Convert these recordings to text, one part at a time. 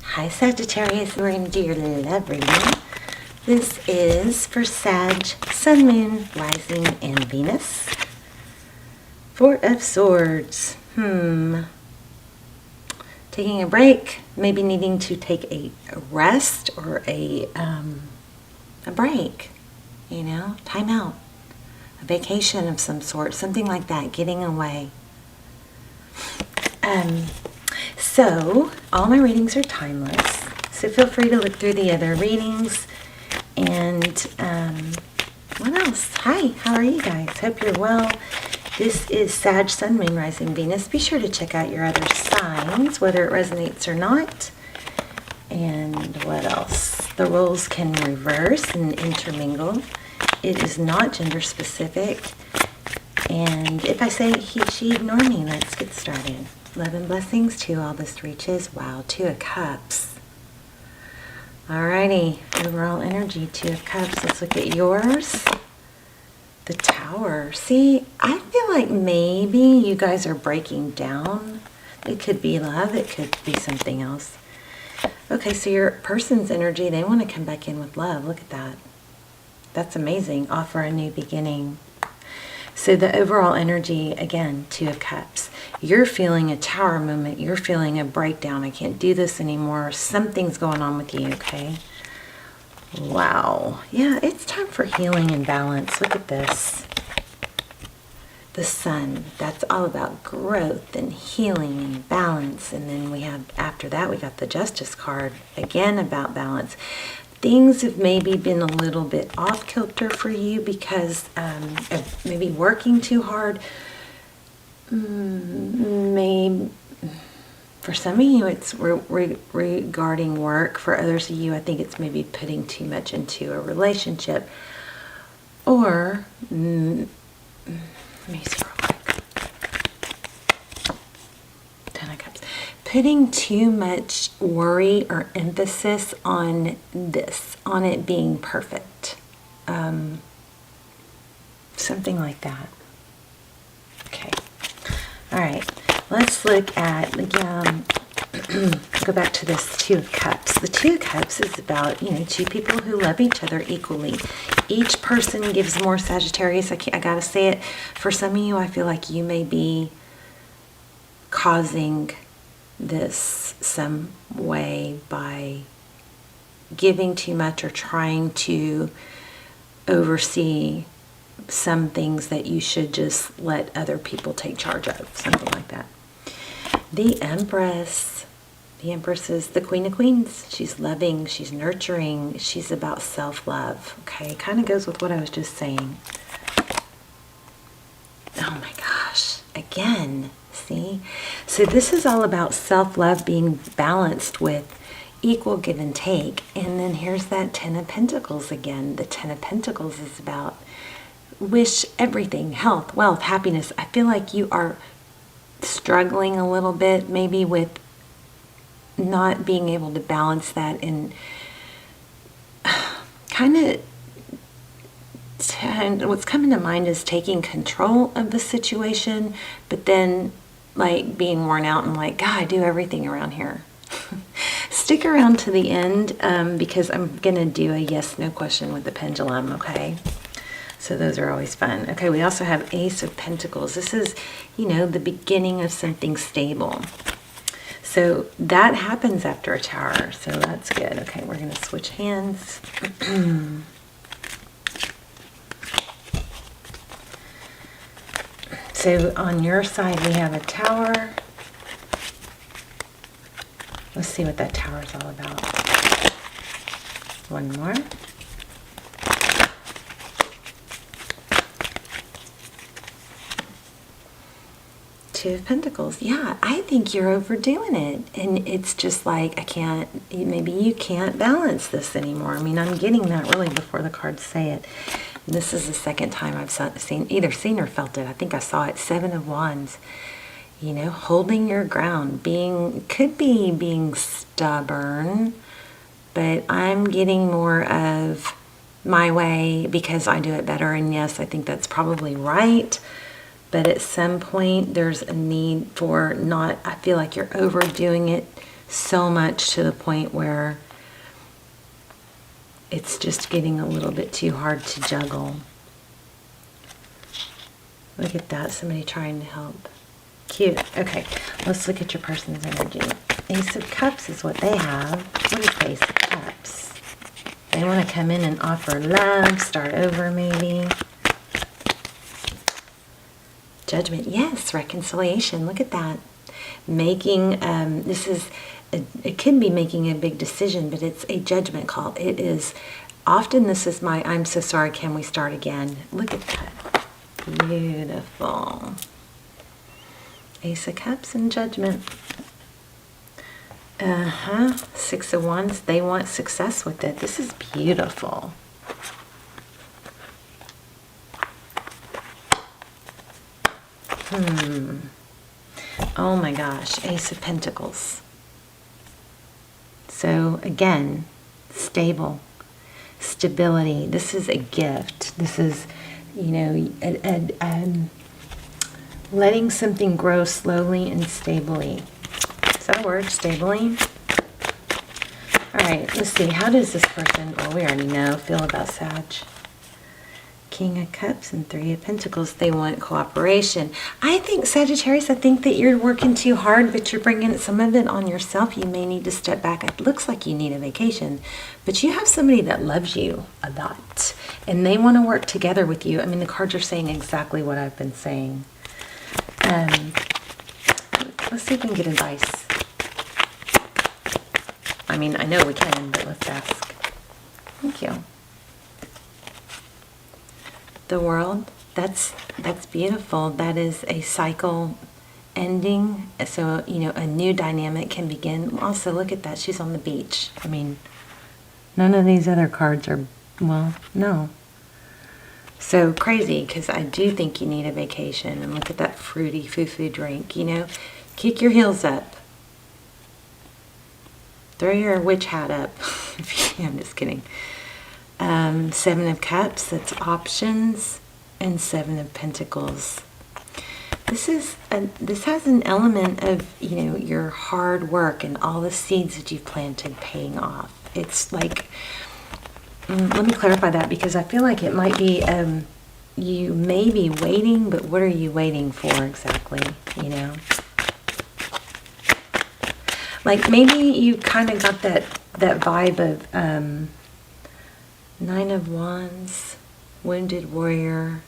Hi Sagittarius, we're going to do your love reading. This is for Sag, Sun, Moon, Rising, and Venus. Four of Swords. Taking a break, maybe needing to take a rest or a break, time out, a vacation of some sort, something like that, getting away. So all my readings are timeless, so feel free to look through the other readings. And what else? Hi, how are you guys? Hope you're well. This is Sag, Sun, Moon, Rising, Venus. Be sure to check out your other signs, whether it resonates or not. And what else? The roles can reverse and intermingle. It is not gender specific. And if I say he, she, ignore me. Let's get started. Love and blessings to all this reaches. Wow, Two of Cups. Alrighty, overall energy, Two of Cups. Let's look at yours. The Tower. See, I feel like maybe you guys are breaking down. It could be love. It could be something else. Okay, so your person's energy, they want to come back in with love. Look at that. That's amazing. Offer a new beginning. So the overall energy, again, Two of Cups. You're feeling a Tower moment. You're feeling a breakdown. I can't do this anymore. Something's going on with you, okay? Wow. Yeah, it's time for healing and balance. Look at this. The Sun. That's all about growth and healing and balance. And then we have, after that, we got the Justice card. Again, about balance. Things have maybe been a little bit off kilter for you because of maybe working too hard. Maybe for some of you it's regarding work. For others of you, I think it's maybe putting too much into a relationship. Or, let me see real quick. Ten of Cups. Putting too much worry or emphasis on this, on it being perfect. Something like that. Okay. All right. Let's look at, go back to this Two of Cups. The Two of Cups is about, two people who love each other equally. Each person gives more. Sagittarius, I gotta say it. For some of you, I feel like you may be causing this some way by giving too much or trying to oversee some things that you should just let other people take charge of, something like that. The Empress. The Empress is the Queen of Queens. She's loving, she's nurturing, she's about self-love. Okay, kind of goes with what I was just saying. Oh my gosh, again, see? So this is all about self-love being balanced with equal give and take. And then here's that Ten of Pentacles again. The Ten of Pentacles is about wish everything, health, wealth, happiness. I feel like you are struggling a little bit maybe with not being able to balance that, and kind of what's coming to mind is taking control of the situation, but then like being worn out and like, God, I do everything around here. Stick around to the end because I'm gonna do a yes no question with the pendulum. Okay, so those are always fun. Okay, we also have Ace of Pentacles. This is, the beginning of something stable. So that happens after a Tower, so that's good. Okay, we're gonna switch hands. So on your side, we have a Tower. Let's see what that Tower is all about. One more. Two of Pentacles. Yeah, I think you're overdoing it. And it's just like, maybe you can't balance this anymore. I mean, I'm getting that really before the cards say it. And this is the second time I've either seen or felt it. I think I saw it. Seven of Wands. Holding your ground. Could be being stubborn. But I'm getting more of my way because I do it better. And yes, I think that's probably right. But at some point, there's a need for I feel like you're overdoing it so much to the point where it's just getting a little bit too hard to juggle. Look at that, somebody trying to help. Cute. Okay, let's look at your person's energy. Ace of Cups is what they have. What is the Ace of Cups? They want to come in and offer love, start over maybe. Judgment, yes, reconciliation. Look at that. Making, it could be making a big decision, but it's a judgment call. It is, often this is my, I'm so sorry, can we start again? Look at that. Beautiful. Ace of Cups and Judgment. Six of Wands, they want success with it. This is beautiful. Oh my gosh, Ace of Pentacles. So again, stable, stability. This is a gift. This is, you know, letting something grow slowly and stably. Is that a word, stably? All right, let's see. How does this person, well, we already know, feel about Sag? King of Cups and Three of Pentacles. They want cooperation. I think, Sagittarius, I think that you're working too hard, but you're bringing some of it on yourself. You may need to step back. It looks like you need a vacation, but you have somebody that loves you a lot, and they want to work together with you. I mean, the cards are saying exactly what I've been saying. Let's see if we can get advice. I mean, I know we can, but let's ask. Thank you. The World, that's beautiful. That is a cycle ending. So, you know, a new dynamic can begin. Also, look at that. She's on the beach. I mean, none of these other cards are, well, no. So crazy, because I do think you need a vacation. And look at that fruity foo-foo drink, you know. Kick your heels up. Throw your witch hat up. I'm just kidding. Seven of Cups, that's options, and Seven of Pentacles. This has an element of, you know, your hard work and all the seeds that you've planted paying off. It's like, let me clarify that, because I feel like it might be, you may be waiting, but what are you waiting for exactly, you know? Like maybe you kind of got that vibe of, Nine of Wands, Wounded Warrior.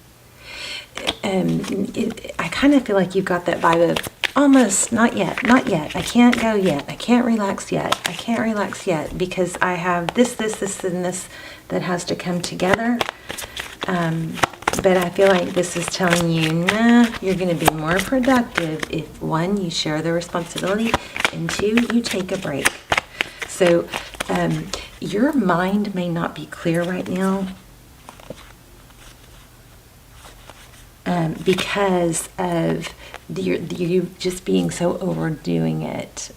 I kind of feel like you've got that vibe of almost, not yet. I can't go yet. I can't relax yet. I can't relax yet because I have this, and this that has to come together. But I feel like this is telling you, nah, you're going to be more productive if, one, you share the responsibility, and two, you take a break. So, your mind may not be clear right now because of you just being so overdoing it.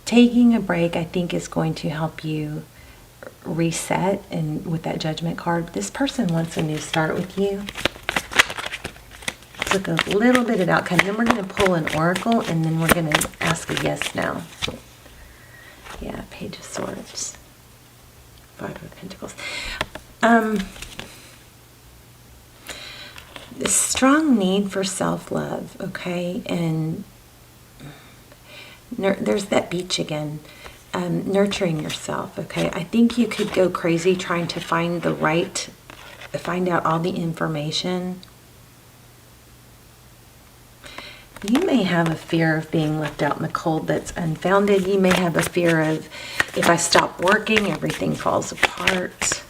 Taking a break, I think, is going to help you reset. And with that Judgment card, this person wants a new start with you. Let's look a little bit at outcome. Then we're going to pull an oracle, and then we're going to ask a yes now. Yeah, Page of Swords. Five of Pentacles. A strong need for self-love, okay? And there's that beach again. Nurturing yourself, okay? I think you could go crazy trying to find out all the information. You may have a fear of being left out in the cold that's unfounded. You may have a fear of, if I stop working, everything falls apart.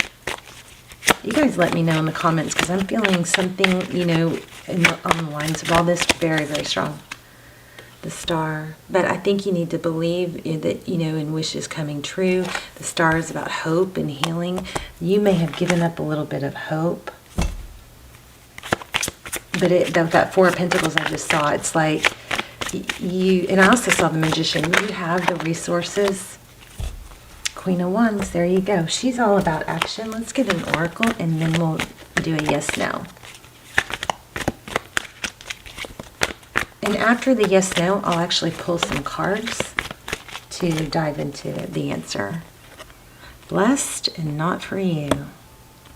You guys let me know in the comments, because I'm feeling something, you know, on the lines of all this very, very strong. The Star. But I think you need to believe that, you know, in wishes coming true. The Star is about hope and healing. You may have given up a little bit of hope. But that Four of Pentacles I just saw, it's like you, and I also saw the Magician. You have the resources. Queen of Wands, there you go. She's all about action. Let's get an oracle, and then we'll do a yes now. And after the yes, no, I'll actually pull some cards to dive into the answer. Blessed and not for you.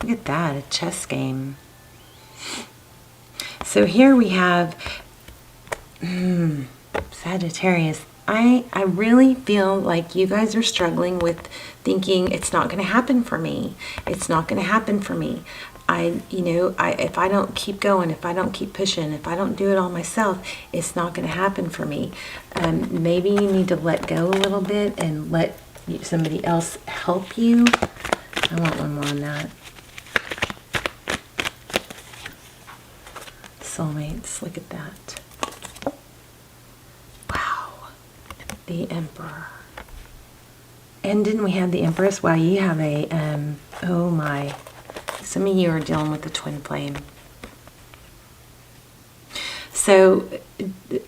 Look at that, a chess game. So here we have Sagittarius. I really feel like you guys are struggling with thinking it's not going to happen for me. It's not going to happen for me. If I don't keep going, if I don't keep pushing, if I don't do it all myself, it's not going to happen for me. Maybe you need to let go a little bit and let somebody else help you. I want one more on that. Soulmates, look at that. Wow. The Emperor. And didn't we have the Empress? Wow, you have a, oh my. Some of you are dealing with the twin flame. So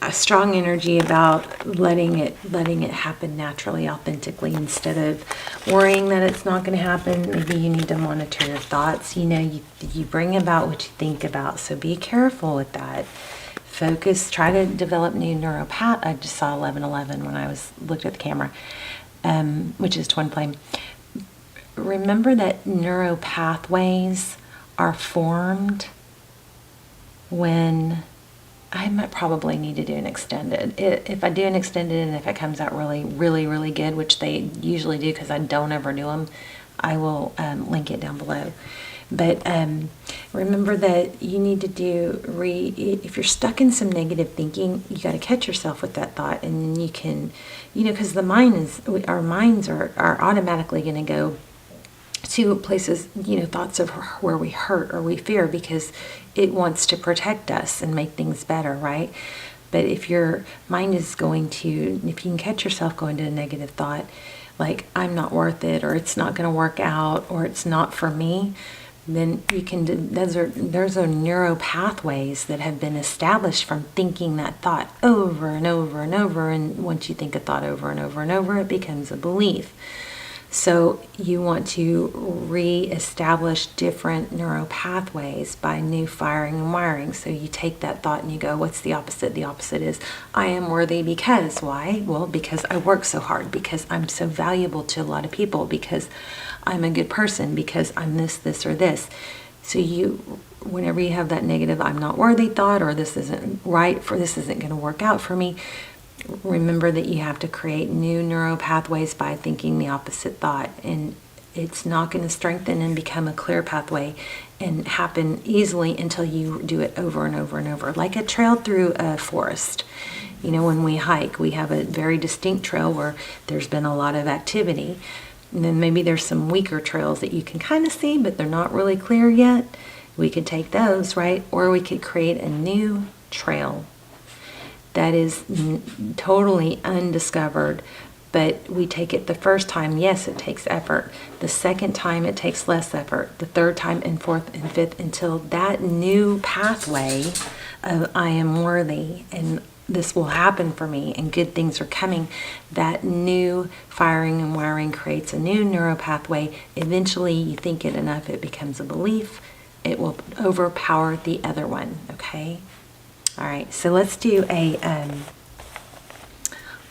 a strong energy about letting it happen naturally, authentically, instead of worrying that it's not going to happen. Maybe you need to monitor your thoughts. You bring about what you think about. So be careful with that. Focus. Try to develop new neuropath. I just saw 1111 when I looked at the camera, which is twin flame. Remember that neuropathways are formed when I might probably need to do an extended. If I do an extended and if it comes out really, really, really good, which they usually do because I don't ever do them, I will link it down below. But remember that you need to if you're stuck in some negative thinking, you got to catch yourself with that thought, and then you can, because our minds are automatically going to go to places, thoughts of where we hurt or we fear because it wants to protect us and make things better, right? But if your mind is if you can catch yourself going to a negative thought, like I'm not worth it, or it's not going to work out, or it's not for me, then you can, those are neuropathways that have been established from thinking that thought over and over and over. And once you think a thought over and over and over, it becomes a belief. So you want to re-establish different neuropathways by new firing and wiring. So you take that thought and you go, what's the opposite? The opposite is, I am worthy because, why? Well, because I work so hard, because I'm so valuable to a lot of people, because I'm a good person, because I'm this, or this. So whenever you have that negative, I'm not worthy thought, or this isn't right, this isn't going to work out for me, remember that you have to create new neuropathways by thinking the opposite thought, and it's not going to strengthen and become a clear pathway and happen easily until you do it over and over and over, like a trail through a forest. When we hike, we have a very distinct trail where there's been a lot of activity, and then maybe there's some weaker trails that you can kind of see, but they're not really clear yet. We could take those, right? Or we could create a new trail that is totally undiscovered, but we take it the first time. Yes, it takes effort. The second time, it takes less effort. The third time, and fourth and fifth, until that new pathway of I am worthy and this will happen for me and good things are coming. That new firing and wiring creates a new neuropathway. Eventually, you think it enough, it becomes a belief. It will overpower the other one, okay? All right, so let's do a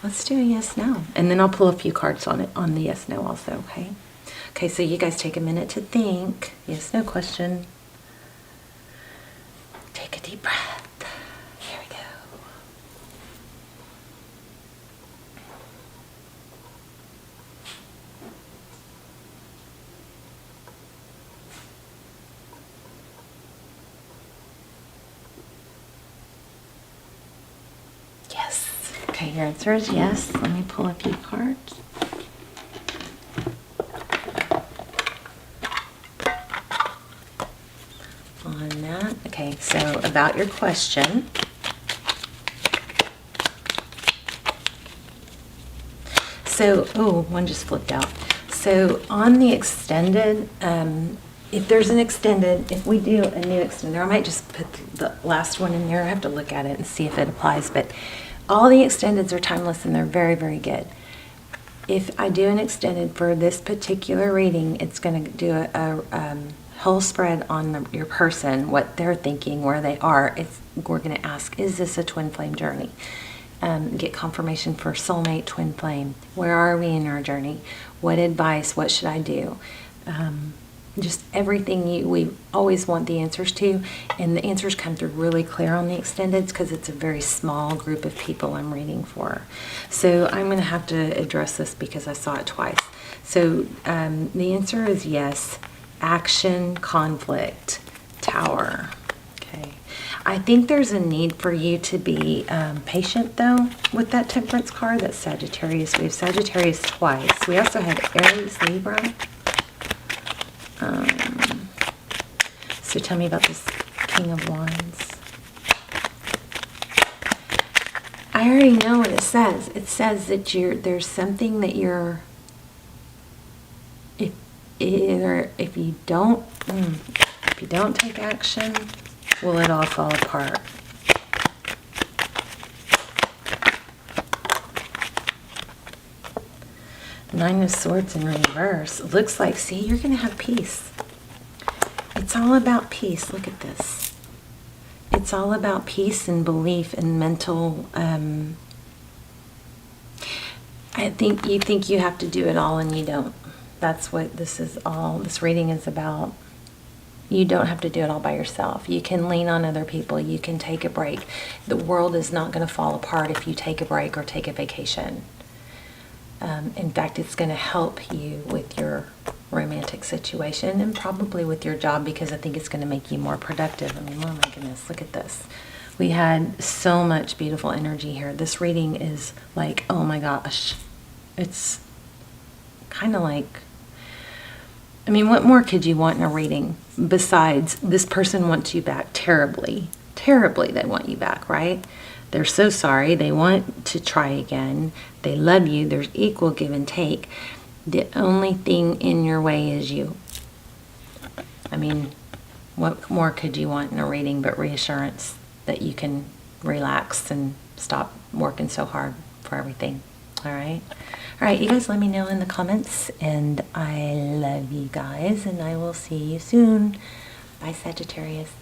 yes, no. And then I'll pull a few cards on the yes, no also, okay? Okay, so you guys take a minute to think. Yes, no question. Take a deep breath. Here we go. Yes. Okay, your answer is yes. Let me pull a few cards. On that. Okay, so about your question. So, one just flipped out. So on the extended, if there's an extended, if we do a new extender, I might just put the last one in there. I have to look at it and see if it applies, but all the extendeds are timeless and they're very, very good. If I do an extended for this particular reading, it's going to do a whole spread on your person, what they're thinking, where they are. we're going to ask, is this a twin flame journey? Get confirmation for soulmate, twin flame. Where are we in our journey? What advice? What should I do? Just everything we always want the answers to, and the answers come through really clear on the extendeds because it's a very small group of people I'm reading for. So I'm going to have to address this because I saw it twice. So the answer is yes. Action, conflict, Tower. Okay. I think there's a need for you to be patient, though, with that Temperance card. That's Sagittarius. We have Sagittarius twice. We also have Aries, Libra. So tell me about this King of Wands. I already know what it says. It says that there's something that you're, if you don't take action, will it all fall apart? Nine of Swords in reverse. It looks like, see, you're going to have peace. It's all about peace. Look at this. It's all about peace and belief and mental. I think you have to do it all and you don't. That's what this reading is about. You don't have to do it all by yourself. You can lean on other people. You can take a break. The world is not going to fall apart if you take a break or take a vacation. In fact, it's going to help you with your romantic situation and probably with your job because I think it's going to make you more productive. I mean, oh my goodness, look at this. We had so much beautiful energy here. This reading is like, oh my gosh. It's kind of like, I mean, what more could you want in a reading besides this person wants you back terribly? Terribly, they want you back, right? They're so sorry. They want to try again. They love you. There's equal give and take. The only thing in your way is you. I mean, what more could you want in a reading but reassurance that you can relax and stop working so hard for everything? All right? All right, you guys let me know in the comments. And I love you guys. And I will see you soon. Bye, Sagittarius.